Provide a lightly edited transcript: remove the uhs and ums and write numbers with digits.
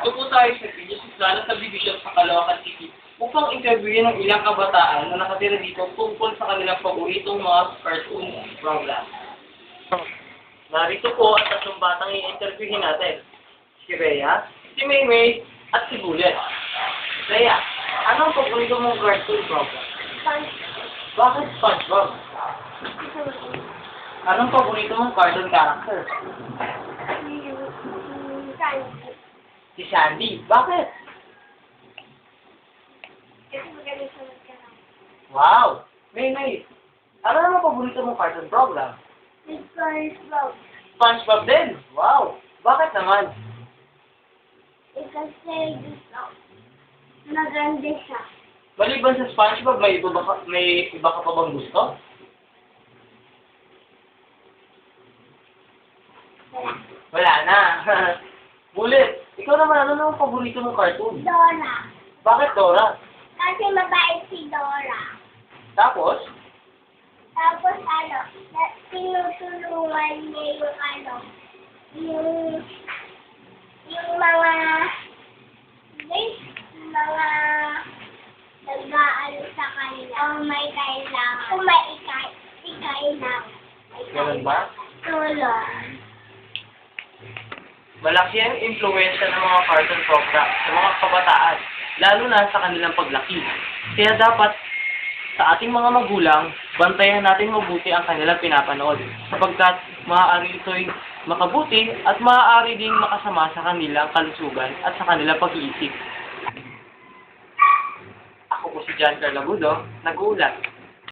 Ito po tayo sa Pinyas Isla Subdivision sa Caloocan City upang interviewin ng ilang kabataan na nakatira dito tungkol sa kanilang paboritong mga cartoon program. Narito po ang tatlong batang i-interviewin natin. Si Rhea, si Maymay, at si Bullet. Rhea, anong paborito mong cartoon program? Bakit SpongeBob? Anong paborito mong cartoon character? Si Sandy. Bakit? Wow! Maymay, ano naman paborito mong cartoon program? SpongeBob. SpongeBob din? Wow! Bakit naman? Kasi gusto. Maganda siya. Maliban sa SpongeBob, may iba ka pa bang gusto? Wala na. Bullet, ikaw naman, ano naman paborito mong cartoon? Dora. Bakit Dora? Kasi mabait si Dora. Tapos? Tapos tinutulungan niya yung mga nag-aano sa kanila. Kung may kailangan. Kung may ikailangan. Ganun ba? Tulong. Malaki ang impluwensya ng mga cartoon program sa mga kabataan, lalo na sa kanilang paglaki. Kaya dapat sa ating mga magulang, bantayan natin mabuti ang kanilang pinapanood sapagkat maaari ito'y makabuti at maaari ding makasama sa kanilang kalusugan at sa kanilang pag-iisip. Ako po si John Carlagudo, nag-uulat.